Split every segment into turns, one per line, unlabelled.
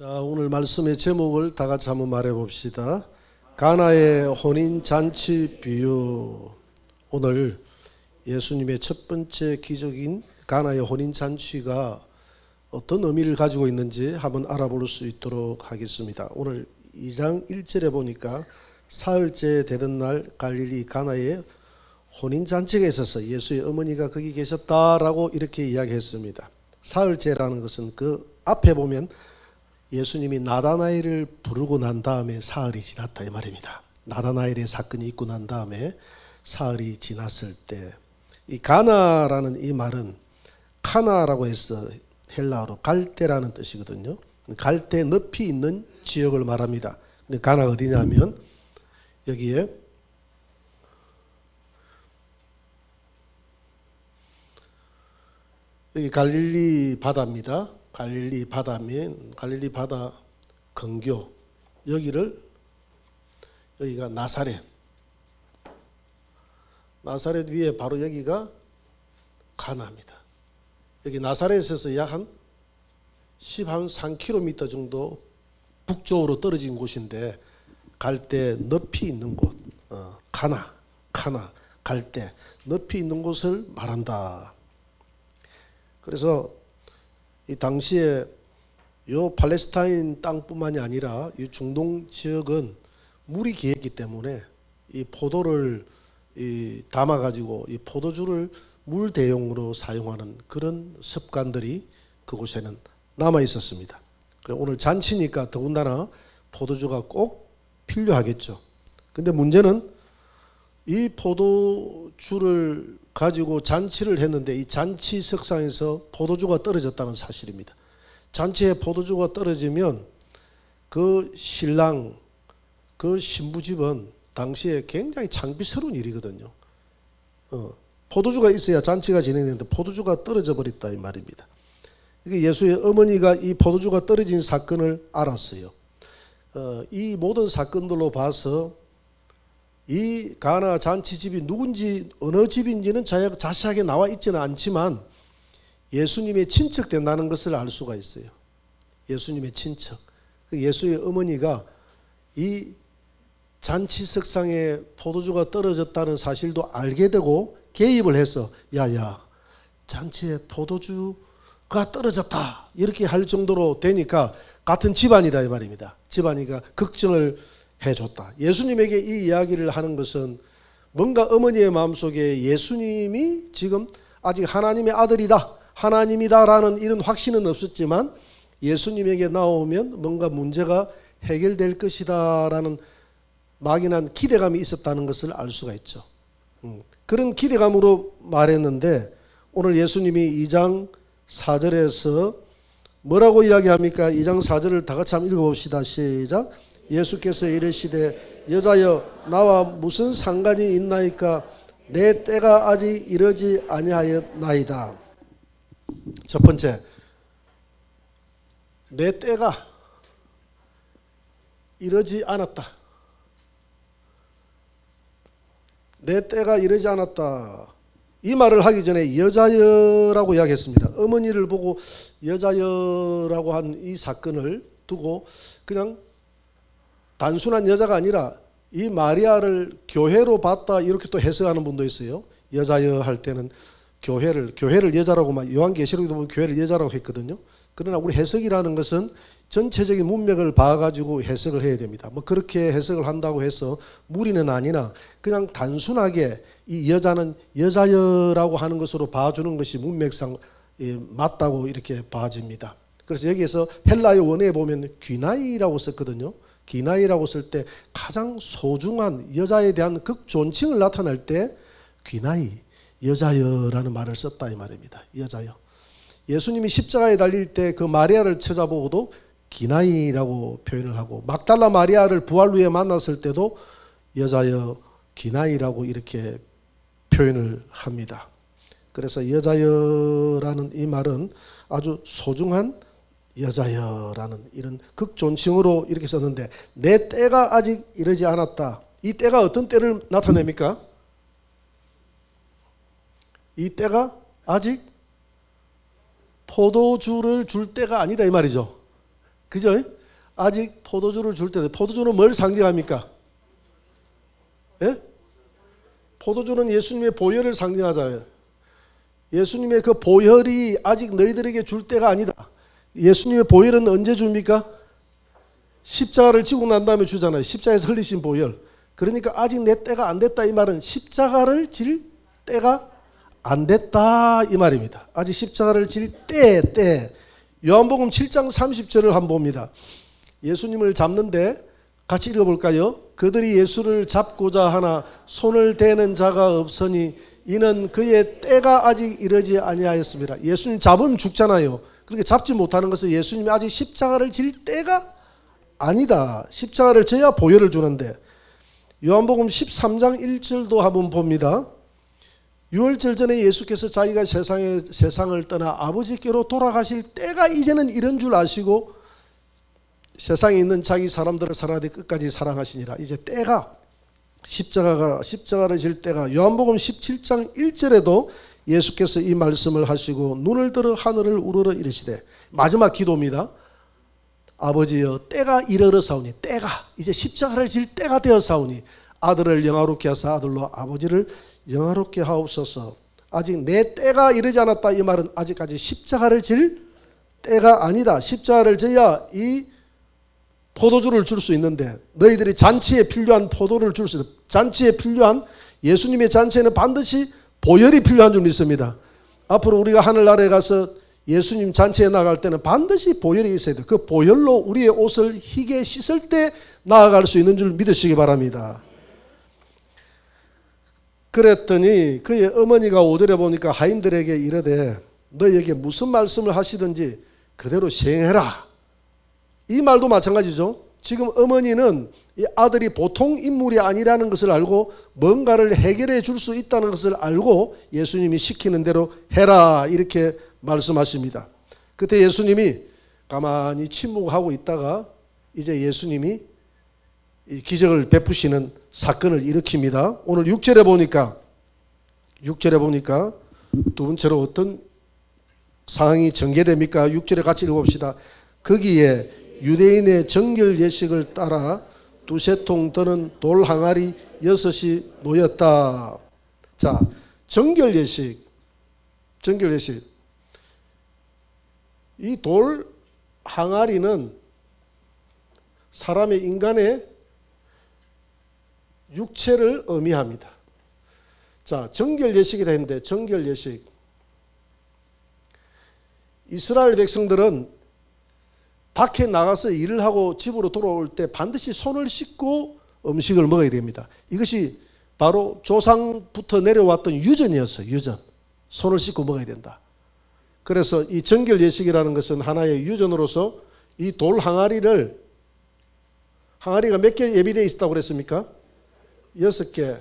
자, 오늘 말씀의 제목을 다 같이 한번 말해 봅시다. 가나의 혼인 잔치 비유. 오늘 예수님의 첫 번째 기적인 가나의 혼인 잔치가 어떤 의미를 가지고 있는지 한번 알아볼 수 있도록 하겠습니다. 오늘 2장 1절에 보니까 사흘째 되던 날 갈릴리 가나의 혼인 잔치가 있어서 예수의 어머니가 거기 계셨다라고 이렇게 이야기했습니다. 사흘째라는 것은 그 앞에 보면 예수님이 나다나엘을 부르고 난 다음에 사흘이 지났다 이 말입니다. 나다나엘의 사건이 있고 난 다음에 사흘이 지났을 때, 이 가나라는 이 말은 카나라고 해서 헬라어로 갈대라는 뜻이거든요. 갈대 높이 있는 지역을 말합니다. 근데 가나가 어디냐면 여기에 여기 갈릴리 바다입니다. 갈릴리 바다면 갈릴리 바다 근교, 여기가 나사렛 위에 바로 여기가 가나입니다. 여기 나사렛에서 약 한 13km 정도 북쪽으로 떨어진 곳인데 갈대 높이 있는 곳, 가나 갈대 높이 있는 곳을 말한다. 그래서 이 당시에 요 팔레스타인 땅뿐만이 아니라 이 중동 지역은 물이 개했기 때문에 이 포도를 담아 가지고 이 포도주를 물 대용으로 사용하는 그런 습관들이 그곳에는 남아 있었습니다. 오늘 잔치니까 더군다나 포도주가 꼭 필요하겠죠. 근데 문제는 이 포도주를 가지고 잔치를 했는데 이 잔치 석상에서 포도주가 떨어졌다는 사실입니다. 잔치에 포도주가 떨어지면 그 신랑, 그 신부집은 당시에 굉장히 창피스러운 일이거든요. 포도주가 있어야 잔치가 진행되는데 포도주가 떨어져 버렸다 이 말입니다. 예수의 어머니가 이 포도주가 떨어진 사건을 알았어요. 이 모든 사건들로 봐서 이 가나 잔치집이 누군지 어느 집인지는 자세하게 나와 있지는 않지만 예수님의 친척 된다는 것을 알 수가 있어요. 예수님의 친척. 예수의 어머니가 이 잔치석상에 포도주가 떨어졌다는 사실도 알게 되고 개입을 해서 야야 잔치에 포도주가 떨어졌다 이렇게 할 정도로 되니까 같은 집안이다 이 말입니다. 집안이가 걱정을 해줬다. 예수님에게 이 이야기를 하는 것은 뭔가 어머니의 마음속에 예수님이 지금 아직 하나님의 아들이다, 하나님이다라는 이런 확신은 없었지만 예수님에게 나오면 뭔가 문제가 해결될 것이다라는 막연한 기대감이 있었다는 것을 알 수가 있죠. 그런 기대감으로 말했는데 오늘 예수님이 2장 4절에서 뭐라고 이야기합니까? 2장 4절을 다 같이 한번 읽어봅시다. 시작. 예수께서 이르시되 여자여 나와 무슨 상관이 있나이까 내 때가 아직 이르지 아니하였나이다. 첫 번째, 내 때가 이르지 않았다. 내 때가 이르지 않았다. 이 말을 하기 전에 여자여라고 이야기했습니다. 어머니를 보고 여자여라고 한 이 사건을 두고 그냥 단순한 여자가 아니라 이 마리아를 교회로 봤다 이렇게 또 해석하는 분도 있어요. 여자여 할 때는 교회를 여자라고 막 요한계시록에도 보면 교회를 여자라고 했거든요. 그러나 우리 해석이라는 것은 전체적인 문맥을 봐가지고 해석을 해야 됩니다. 뭐 그렇게 해석을 한다고 해서 무리는 아니나 그냥 단순하게 이 여자는 여자여라고 하는 것으로 봐주는 것이 문맥상 맞다고 이렇게 봐집니다. 그래서 여기에서 헬라의 원어에 보면 귀나이라고 썼거든요. 귀나이라고 쓸 때 가장 소중한 여자에 대한 극존칭을 나타낼 때 귀나이, 여자여라는 말을 썼다 이 말입니다. 여자여. 예수님이 십자가에 달릴 때 그 마리아를 찾아보고도 귀나이라고 표현을 하고 막달라 마리아를 부활 후에 만났을 때도 여자여, 귀나이라고 이렇게 표현을 합니다. 그래서 여자여라는 이 말은 아주 소중한 여자여라는 이런 극존칭으로 이렇게 썼는데 내 때가 아직 이르지 않았다. 이 때가 어떤 때를 나타냅니까? 이 때가 아직 포도주를 줄 때가 아니다 이 말이죠. 그죠? 아직 포도주를 줄 때, 포도주는 뭘 상징합니까? 예? 포도주는 예수님의 보혈을 상징하잖아요. 예수님의 그 보혈이 아직 너희들에게 줄 때가 아니다. 예수님의 보혈은 언제 줍니까? 십자가를 지고 난 다음에 주잖아요. 십자가에서 흘리신 보혈. 그러니까 아직 내 때가 안 됐다 이 말은 십자가를 질 때가 안 됐다 이 말입니다. 아직 십자가를 질 때. 요한복음 7장 30절을 한번 봅니다. 예수님을 잡는데 같이 읽어볼까요? 그들이 예수를 잡고자 하나 손을 대는 자가 없으니 이는 그의 때가 아직 이르지 아니하였습니다. 예수님 잡으면 죽잖아요. 그렇게 잡지 못하는 것은 예수님이 아직 십자가를 질 때가 아니다. 십자가를 져야 보혈을 주는데 요한복음 13장 1절도 한번 봅니다. 유월절 전에 예수께서 자기가 세상을 떠나 아버지께로 돌아가실 때가 이제는 이런 줄 아시고 세상에 있는 자기 사람들을 사랑하되 끝까지 사랑하시니라. 이제 때가 십자가를 질 때가 요한복음 17장 1절에도 예수께서 이 말씀을 하시고 눈을 들어 하늘을 우러러 이르시되 마지막 기도입니다. 아버지여 때가 이르러사오니 때가 이제 십자가를 질 때가 되어사오니 아들을 영화롭게 하사 아들로 아버지를 영화롭게 하옵소서. 아직 내 때가 이르지 않았다 이 말은 아직까지 십자가를 질 때가 아니다. 십자가를 져야 이 포도주를 줄 수 있는데 너희들이 잔치에 필요한 포도를 줄 수 있다. 잔치에 필요한 예수님의 잔치에는 반드시 보혈이 필요한 줄 믿습니다. 앞으로 우리가 하늘나라에 가서 예수님 잔치에 나갈 때는 반드시 보혈이 있어야 돼요. 그 보혈로 우리의 옷을 희게 씻을 때 나아갈 수 있는 줄 믿으시기 바랍니다. 그랬더니 그의 어머니가 5절에 보니까 하인들에게 이르되 너희에게 무슨 말씀을 하시든지 그대로 시행해라. 이 말도 마찬가지죠. 지금 어머니는 이 아들이 보통 인물이 아니라는 것을 알고 뭔가를 해결해 줄 수 있다는 것을 알고 예수님이 시키는 대로 해라 이렇게 말씀하십니다. 그때 예수님이 가만히 침묵하고 있다가 이제 예수님이 이 기적을 베푸시는 사건을 일으킵니다. 오늘 6절에 보니까 두 번째로 어떤 상황이 전개됩니까? 6절에 같이 읽어봅시다. 거기에 유대인의 정결 예식을 따라 두세 통 드는 돌 항아리 6이 놓였다. 자, 정결 예식. 이 돌 항아리는 사람의 인간의 육체를 의미합니다. 자, 정결 예식이 되는데 정결 예식. 이스라엘 백성들은 밖에 나가서 일을 하고 집으로 돌아올 때 반드시 손을 씻고 음식을 먹어야 됩니다. 이것이 바로 조상부터 내려왔던 유전이었어요. 유전. 손을 씻고 먹어야 된다. 그래서 이 정결 예식이라는 것은 하나의 유전으로서 이 돌 항아리가 몇 개 예비되어 있었다고 그랬습니까? 6개.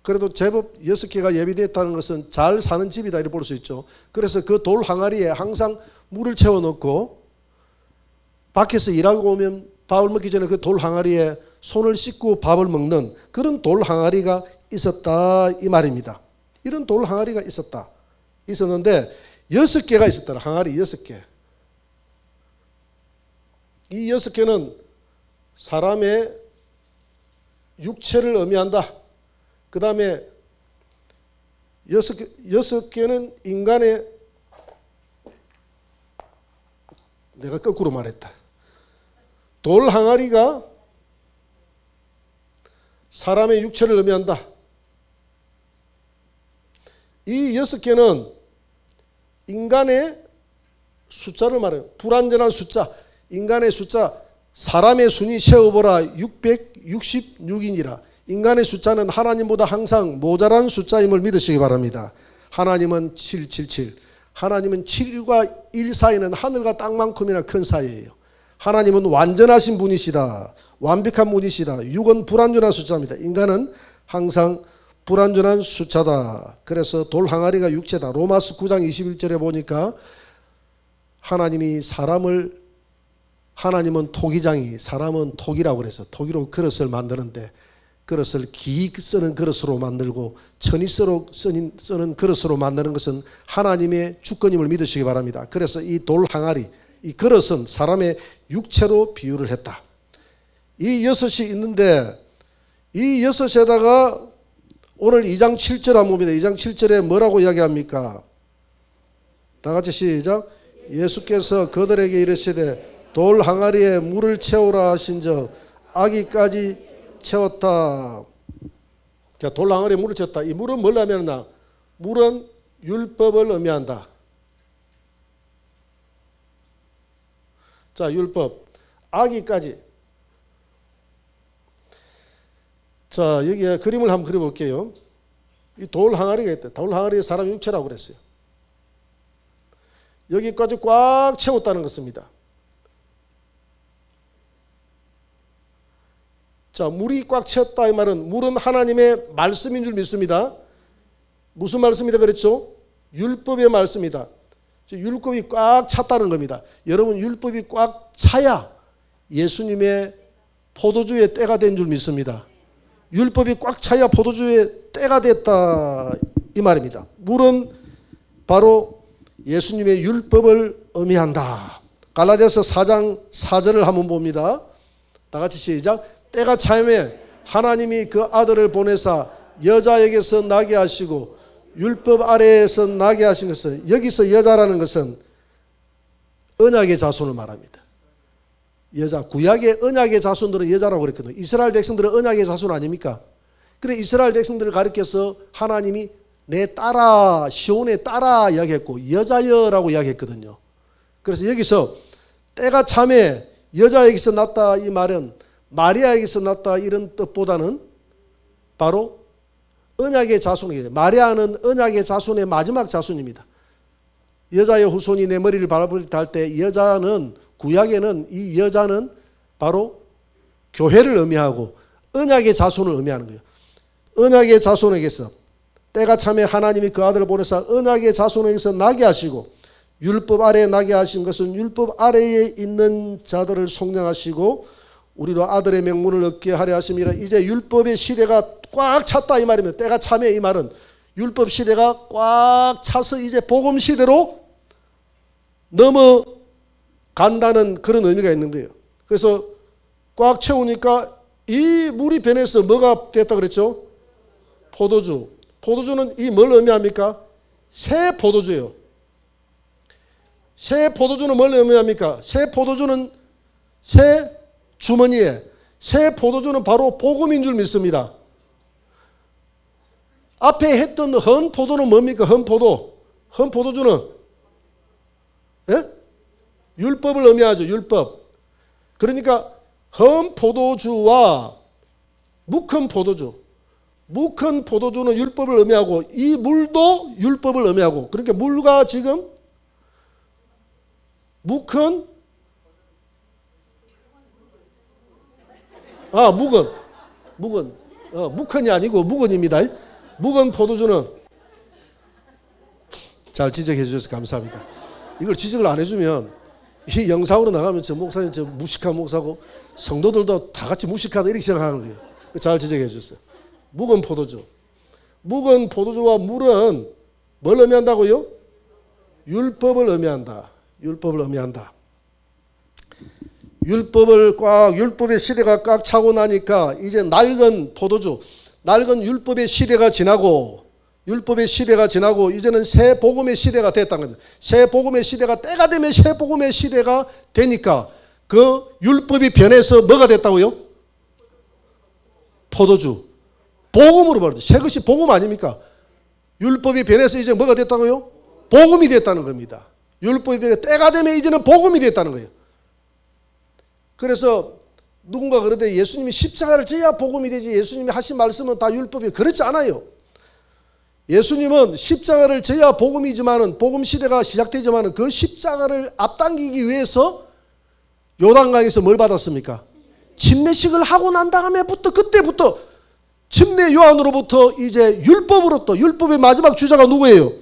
그래도 제법 6개가 예비되었다는 것은 잘 사는 집이다 이렇게 볼 수 있죠. 그래서 그 돌 항아리에 항상 물을 채워넣고 밖에서 일하고 오면 밥을 먹기 전에 그 돌 항아리에 손을 씻고 밥을 먹는 그런 돌 항아리가 있었다 이 말입니다. 이런 돌 항아리가 있었는데 6개가 있었더라. 항아리 6개. 이 6개는 사람의 육체를 의미한다. 그 다음에 6개는 인간의, 내가 거꾸로 말했다. 돌 항아리가 사람의 육체를 의미한다. 이 6개는 인간의 숫자를 말해요. 불완전한 숫자, 인간의 숫자, 사람의 순위 세어보라 666이니라. 인간의 숫자는 하나님보다 항상 모자란 숫자임을 믿으시기 바랍니다. 하나님은 777. 하나님은 7과 1 사이는 하늘과 땅만큼이나 큰 사이예요. 하나님은 완전하신 분이시다. 완벽한 분이시다. 6은 불완전한 숫자입니다. 인간은 항상 불완전한 숫자다. 그래서 돌 항아리가 육체다. 로마서 9장 21절에 보니까 하나님은 토기장이 사람은 토기라고 그래서 토기로 그릇을 만드는데 그릇을 기 쓰는 그릇으로 만들고 천이 쓰는 그릇으로 만드는 것은 하나님의 주권임을 믿으시기 바랍니다. 그래서 이 돌 항아리 이 그릇은 사람의 육체로 비유를 했다. 이 6이 있는데 이 6에다가 오늘 2장 7절 한번 봅니다. 2장 7절에 뭐라고 이야기합니까? 다 같이 시작. 예수께서 그들에게 이르시되 돌 항아리에 물을 채우라 하신즉 아기까지 채웠다. 자, 돌 항아리에 물을 채웠다. 이 물은 뭘 의미하나? 물은 율법을 의미한다. 자, 율법. 아기까지. 자, 여기에 그림을 한번 그려볼게요. 이 돌 항아리가 있다. 돌 항아리에 사람 육체라고 그랬어요. 여기까지 꽉 채웠다는 것입니다. 자, 물이 꽉 채웠다 이 말은 물은 하나님의 말씀인 줄 믿습니다. 무슨 말씀이다 그랬죠? 율법의 말씀이다. 율법이 꽉 찼다는 겁니다. 여러분, 율법이 꽉 차야 예수님의 포도주의 때가 된 줄 믿습니다. 율법이 꽉 차야 포도주의 때가 됐다 이 말입니다. 물은 바로 예수님의 율법을 의미한다. 갈라디아서 4장 4절을 한번 봅니다. 다 같이 시작. 때가 차임에 하나님이 그 아들을 보내사 여자에게서 나게 하시고 율법 아래에서 나게 하신 것은, 여기서 여자라는 것은 언약의 자손을 말합니다. 여자, 구약의 언약의 자손들은 여자라고 그랬거든요. 이스라엘 백성들은 언약의 자손 아닙니까? 그래 이스라엘 백성들을 가리켜서 하나님이 내 딸아, 시온의 딸아 이야기했고 여자여라고 이야기했거든요. 그래서 여기서 때가 참에 여자에게서 났다 이 말은 마리아에게서 났다 이런 뜻보다는 바로 언약의 자손이에요. 마리아는 언약의 자손의 마지막 자손입니다. 여자의 후손이 내 머리를 밟을 때 여자는, 구약에는 이 여자는 바로 교회를 의미하고 언약의 자손을 의미하는 거예요. 언약의 자손에게서 때가 참에 하나님이 그 아들을 보내사 언약의 자손에게서 나게 하시고 율법 아래에 나게 하신 것은 율법 아래에 있는 자들을 속량하시고 우리로 아들의 명분을 얻게 하려 하심이라. 이제 율법의 시대가 꽉 찼다 이 말이면, 때가 참에 이 말은 율법 시대가 꽉 차서 이제 복음 시대로 넘어간다는 그런 의미가 있는 거예요. 그래서 꽉 채우니까 이 물이 변해서 뭐가 됐다 그랬죠? 포도주. 포도주는 이 뭘 의미합니까? 새 포도주예요. 새 포도주는 뭘 의미합니까? 새 포도주는 새 주머니에, 새 포도주는 바로 복음인 줄 믿습니다. 앞에 했던 헌 포도는 뭡니까? 헌 포도. 헌 포도주는 예? 율법을 의미하죠. 율법. 그러니까 헌 포도주와 묵은 포도주. 묵은 포도주는 율법을 의미하고 이 물도 율법을 의미하고, 그러니까 물과 지금 묵은 묵은이 아니고 묵은입니다. 묵은 포도주는, 잘 지적해 주셔서 감사합니다. 이걸 지적을 안 해주면 이 영상으로 나가면 저 목사님 저 무식한 목사고 성도들도 다 같이 무식하다 이렇게 생각하는 거예요. 잘 지적해 주셨어요. 묵은 포도주. 묵은 포도주와 물은 뭘 의미한다고요? 율법을 의미한다. 율법을 의미한다. 율법의 시대가 꽉 차고 나니까 이제 낡은 포도주, 낡은 율법의 시대가 지나고 이제는 새 복음의 시대가 됐다는 겁니다. 새 복음의 시대가, 때가 되면 새 복음의 시대가 되니까 그 율법이 변해서 뭐가 됐다고요? 포도주. 복음으로 말하죠. 새 것이 복음 아닙니까? 율법이 변해서 이제 뭐가 됐다고요? 복음이 됐다는 겁니다. 율법이 변해서 때가 되면 이제는 복음이 됐다는 거예요. 그래서 누군가 그러되 예수님이 십자가를 져야 복음이 되지 예수님이 하신 말씀은 다 율법이에요. 그렇지 않아요. 예수님은 십자가를 져야 복음이지만은, 복음 시대가 시작되지만은 그 십자가를 앞당기기 위해서 요단강에서 뭘 받았습니까? 침례식을 하고 난 다음에부터, 그때부터 침례 요한으로부터 이제 율법으로부터, 율법의 마지막 주자가 누구예요?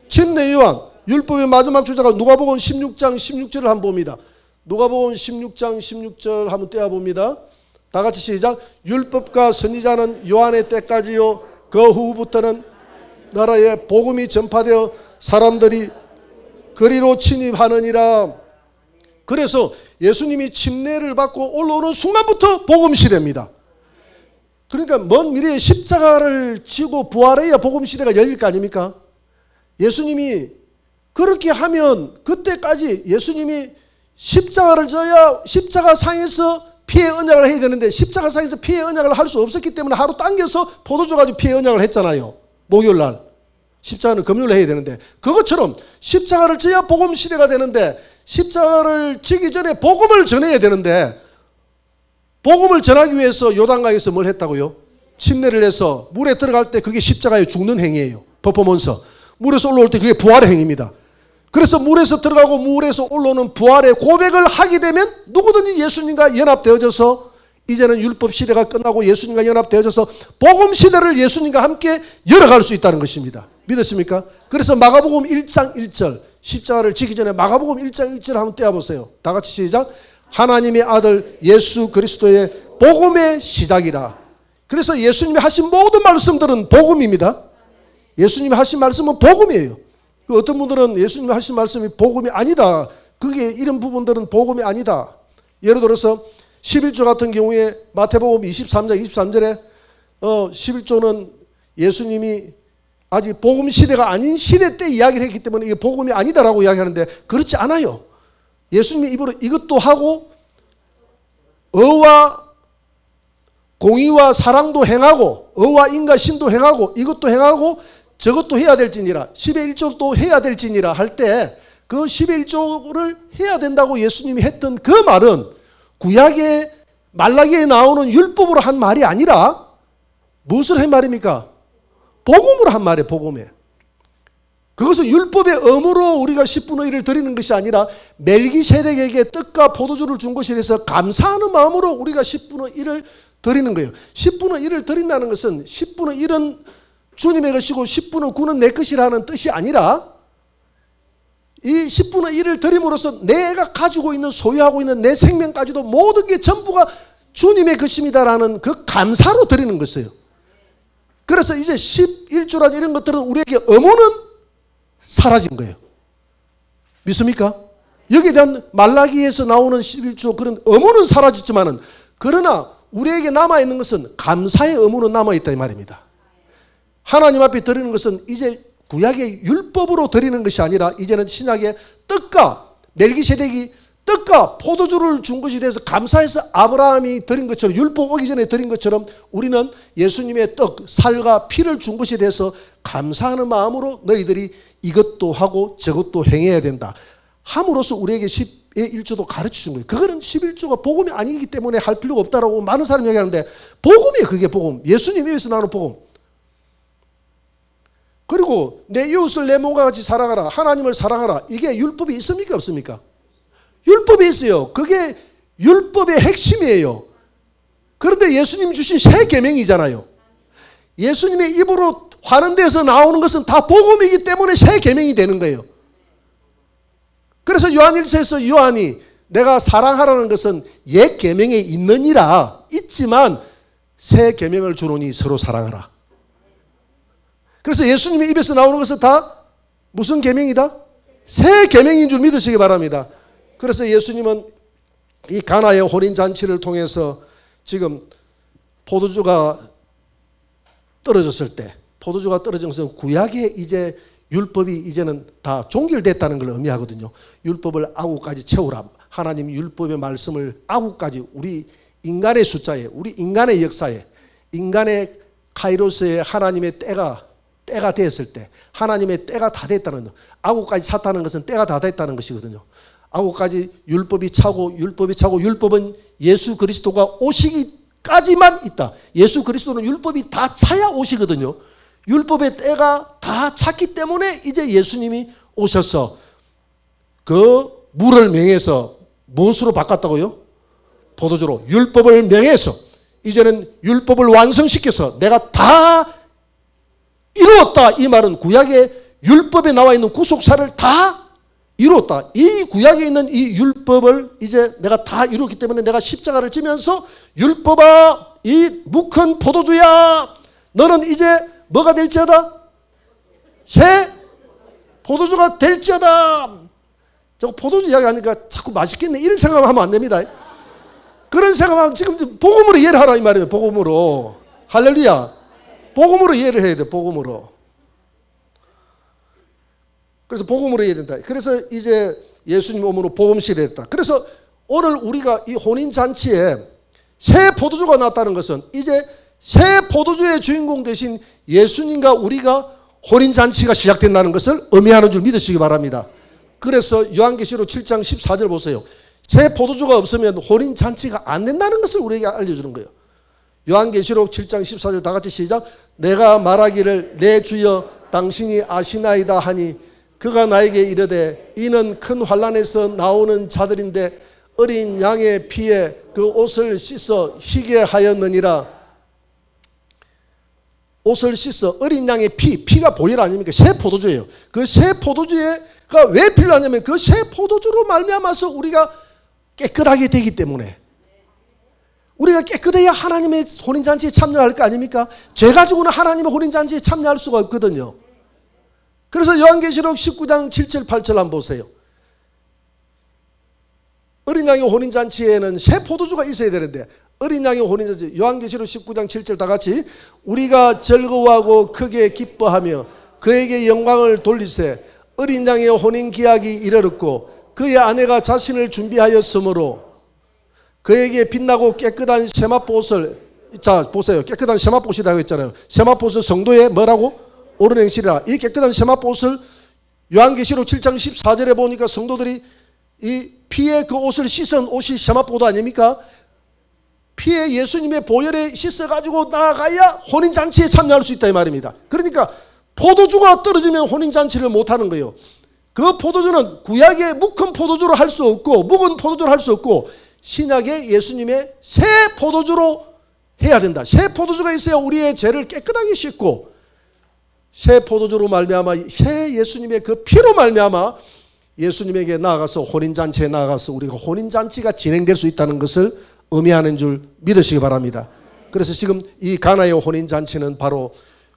침례 요한. 율법의 마지막 주자가 누가복음 16장 16절을 한번 봅니다. 누가복음 16장 16절 한번 떼어봅니다. 다 같이 시작. 율법과 선지자는 요한의 때까지요 그 후부터는 나라에 복음이 전파되어 사람들이 그리로 침입하느니라. 그래서 예수님이 침례를 받고 올라오는 순간부터 복음 시대입니다. 그러니까 먼 미래에 십자가를 지고 부활해야 복음 시대가 열릴 거 아닙니까? 예수님이 그렇게 하면 그때까지 예수님이 십자가를 져야 십자가 상에서 피의 언약을 해야 되는데 십자가 상에서 피의 언약을 할 수 없었기 때문에 하루 당겨서 포도주 가지고 피의 언약을 했잖아요. 목요일 날. 십자가는 금요일에 해야 되는데 그것처럼 십자가를 져야 복음 시대가 되는데 십자가를 지기 전에 복음을 전해야 되는데 복음을 전하기 위해서 요단강에서 뭘 했다고요? 침례를 해서 물에 들어갈 때 그게 십자가에 죽는 행위예요. 퍼포먼스. 물에서 올라올 때 그게 부활의 행위입니다. 그래서 물에서 들어가고 물에서 올라오는 부활의 고백을 하게 되면 누구든지 예수님과 연합되어져서 이제는 율법 시대가 끝나고 예수님과 연합되어져서 복음 시대를 예수님과 함께 열어갈 수 있다는 것입니다. 믿으십니까? 그래서 마가복음 1장 1절 십자가를 지기 전에 마가복음 1장 1절 한번 떼어보세요. 다 같이 시작. 하나님의 아들 예수 그리스도의 복음의 시작이라. 그래서 예수님이 하신 모든 말씀들은 복음입니다. 예수님이 하신 말씀은 복음이에요. 어떤 분들은 예수님이 하신 말씀이 복음이 아니다. 그게 이런 부분들은 복음이 아니다. 예를 들어서 11조 같은 경우에 마태복음 23장 23절에 11조는 예수님이 아직 복음 시대가 아닌 시대 때 이야기를 했기 때문에 이게 복음이 아니다라고 이야기하는데 그렇지 않아요. 예수님이 입으로 이것도 하고 의와 공의와 사랑도 행하고 의와 인과 신도 행하고 이것도 행하고 저것도 해야 될지니라 10의 1조도 해야 될지니라 할 때 그 10의 1조를 해야 된다고 예수님이 했던 그 말은 구약의 말라기에 나오는 율법으로 한 말이 아니라 무엇을 한 말입니까? 복음으로 한 말이에요. 복음에. 그것은 율법의 의무로 우리가 10분의 1을 드리는 것이 아니라 멜기세덱에게 떡과 포도주를 준 것에 대해서 감사하는 마음으로 우리가 10분의 1을 드리는 거예요. 10분의 1을 드린다는 것은 10분의 1은 주님의 것이고 10분의 9는 내 것이라는 뜻이 아니라 이 10분의 1을 드림으로써 내가 가지고 있는 소유하고 있는 내 생명까지도 모든 게 전부가 주님의 것입니다라는 그 감사로 드리는 것이에요. 그래서 이제 11조란 이런 것들은 우리에게 의무는 사라진 거예요. 믿습니까? 여기에 대한 말라기에서 나오는 11조 그런 의무는 사라졌지만은 그러나 우리에게 남아있는 것은 감사의 의무는 남아있다 이 말입니다. 하나님 앞에 드리는 것은 이제 구약의 율법으로 드리는 것이 아니라 이제는 신약의 떡과 멜기세덱이 떡과 포도주를 준 것에 대해서 감사해서 아브라함이 드린 것처럼 율법 오기 전에 드린 것처럼 우리는 예수님의 떡, 살과 피를 준 것에 대해서 감사하는 마음으로 너희들이 이것도 하고 저것도 행해야 된다. 함으로써 우리에게 10의 1조도 가르쳐 준 거예요. 그거는 11조가 복음이 아니기 때문에 할 필요가 없다라고 많은 사람이 얘기하는데 복음이에요. 그게 복음. 예수님 위해서 나오는 복음. 그리고 내 이웃을 내 몸과 같이 사랑하라. 하나님을 사랑하라. 이게 율법이 있습니까? 없습니까? 율법이 있어요. 그게 율법의 핵심이에요. 그런데 예수님이 주신 새 계명이잖아요. 예수님의 입으로 하는 데서 나오는 것은 다 복음이기 때문에 새 계명이 되는 거예요. 그래서 요한일서에서 요한이 내가 사랑하라는 것은 옛 계명에 있느니라 있지만 새 계명을 주노니 서로 사랑하라. 그래서 예수님의 입에서 나오는 것은 다 무슨 계명이다? 새 계명인 줄 믿으시기 바랍니다. 그래서 예수님은 이 가나의 혼인잔치를 통해서 지금 포도주가 떨어졌을 때 포도주가 떨어지면서 구약의 이제 율법이 이제는 다 종결됐다는 걸 의미하거든요. 율법을 아구까지 채우라. 하나님 율법의 말씀을 아구까지 우리 인간의 숫자에 우리 인간의 역사에 인간의 카이로스에 하나님의 때가 됐을 때 하나님의 때가 다 됐다는 거. 아구까지 찼다는 것은 때가 다 됐다는 것이거든요. 아구까지 율법이 차고 율법은 예수 그리스도가 오시기까지만 있다. 예수 그리스도는 율법이 다 차야 오시거든요. 율법의 때가 다 찼기 때문에 이제 예수님이 오셔서 그 물을 명해서 무엇으로 바꿨다고요? 포도주로. 율법을 명해서 이제는 율법을 완성시켜서 내가 다 이루었다. 이 말은 구약의 율법에 나와 있는 구속사를 다 이루었다. 이 구약에 있는 이 율법을 이제 내가 다 이루었기 때문에 내가 십자가를 지면서 율법아 이 묵은 포도주야 너는 이제 뭐가 될지어다? 새 포도주가 될지어다. 저 포도주 이야기하니까 자꾸 맛있겠네 이런 생각을 하면 안 됩니다. 그런 생각하면 지금 복음으로 이해를 하라 이 말이에요. 복음으로. 할렐루야. 복음으로 이해를 해야 돼. 복음으로. 그래서 복음으로 이해해야 된다. 그래서 이제 예수님 몸으로 복음시를 했다. 그래서 오늘 우리가 이 혼인잔치에 새 포도주가 나왔다는 것은 이제 새 포도주의 주인공 되신 예수님과 우리가 혼인잔치가 시작된다는 것을 의미하는 줄 믿으시기 바랍니다. 그래서 요한계시록 7장 14절 보세요. 새 포도주가 없으면 혼인잔치가 안 된다는 것을 우리에게 알려주는 거예요. 요한계시록 7장 14절 다 같이 시작. 내가 말하기를 내 주여 당신이 아시나이다 하니 그가 나에게 이르되 이는 큰 환난에서 나오는 자들인데 어린 양의 피에 그 옷을 씻어 희게 하였느니라. 옷을 씻어 어린 양의 피가 보혈 아닙니까? 새 포도주예요. 그 새 포도주가 왜 필요하냐면 그 새 포도주로 말미암아서 우리가 깨끗하게 되기 때문에 우리가 깨끗해야 하나님의 혼인잔치에 참여할 거 아닙니까? 죄 가지고는 하나님의 혼인잔치에 참여할 수가 없거든요. 그래서 요한계시록 19장 7절 8절 한번 보세요. 어린 양의 혼인잔치에는 새 포도주가 있어야 되는데 어린 양의 혼인잔치 요한계시록 19장 7절 다 같이 우리가 즐거워하고 크게 기뻐하며 그에게 영광을 돌리세 어린 양의 혼인 기약이 이르렀고 그의 아내가 자신을 준비하였으므로 그에게 빛나고 깨끗한 세마포옷을 자 보세요. 깨끗한 세마포옷이라고 했잖아요. 세마포옷은 성도의 뭐라고? 옳은 행실이라. 이 깨끗한 세마포옷을 요한계시록 7장 14절에 보니까 성도들이 이 피에 그 옷을 씻은 옷이 세마포도 아닙니까? 피에 예수님의 보혈에 씻어가지고 나아가야 혼인잔치에 참여할 수 있다 이 말입니다. 그러니까 포도주가 떨어지면 혼인잔치를 못하는 거예요. 그 포도주는 구약의 묵은 포도주로 할 수 없고 묵은 포도주로 할 수 없고 신약의 예수님의 새 포도주로 해야 된다. 새 포도주가 있어야 우리의 죄를 깨끗하게 씻고 새 포도주로 말미암아 새 예수님의 그 피로 말미암아 예수님에게 나아가서 혼인잔치에 나아가서 우리가 혼인잔치가 진행될 수 있다는 것을 의미하는 줄 믿으시기 바랍니다. 그래서 지금 이 가나의 혼인잔치는 바로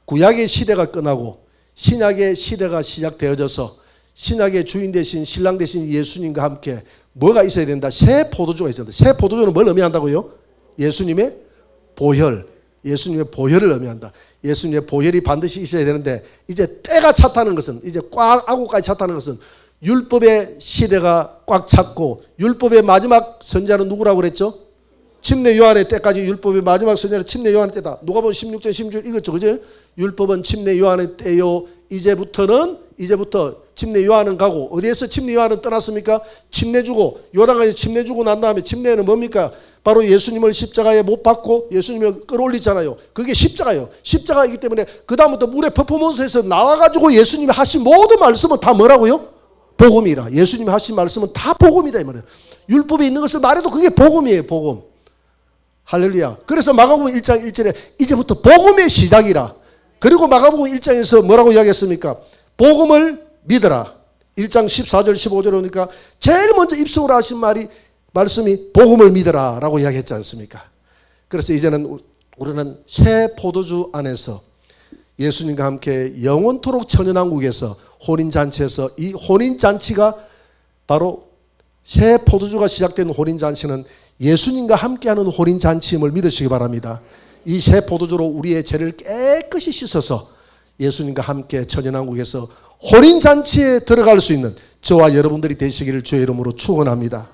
구약의 시대가 끝나고 신약의 시대가 시작되어져서 신약의 주인 되신 신랑 되신 예수님과 함께 뭐가 있어야 된다? 새 포도주가 있어야 된다. 새 포도주는 뭘 의미한다고요? 예수님의 보혈, 예수님의 보혈을 의미한다. 예수님의 보혈이 반드시 있어야 되는데 이제 때가 찼다는 것은 이제 꽉 아고까지 찼다는 것은 율법의 시대가 꽉 찼고 율법의 마지막 선지자는 누구라고 그랬죠? 침례 요한의 때까지 율법의 마지막 선지자는 침례 요한의 때다. 누가복음 16장 16절 이거죠. 그죠? 율법은 침례 요한의 때요. 이제부터 침례 요한은 가고 어디에서 침례 요한은 떠났습니까? 침례 주고 요단강에서 침례 주고 난 다음에 침례는 뭡니까? 바로 예수님을 십자가에 못 박고 예수님을 끌어올리잖아요. 그게 십자가예요. 십자가이기 때문에 그 다음부터 물의 퍼포먼스에서 나와가지고 예수님이 하신 모든 말씀은 다 뭐라고요? 복음이라. 예수님이 하신 말씀은 다 복음이다 이 말이에요. 율법에 있는 것을 말해도 그게 복음이에요. 복음. 할렐루야. 그래서 마가복음 1장 1절에 이제부터 복음의 시작이라. 그리고 마가복음 1장에서 뭐라고 이야기했습니까? 복음을 믿어라. 1장 14절 15절 오니까 제일 먼저 입성으로 하신 말씀이 복음을 믿어라 라고 이야기했지 않습니까? 그래서 이제는 우리는 새 포도주 안에서 예수님과 함께 영원토록 천연왕국에서 혼인잔치에서 이 혼인잔치가 바로 새 포도주가 시작된 혼인잔치는 예수님과 함께하는 혼인잔치임을 믿으시기 바랍니다. 이 새 포도주로 우리의 죄를 깨끗이 씻어서 예수님과 함께 천연왕국에서 혼인잔치에 들어갈 수 있는 저와 여러분들이 되시기를 주의 이름으로 축원합니다.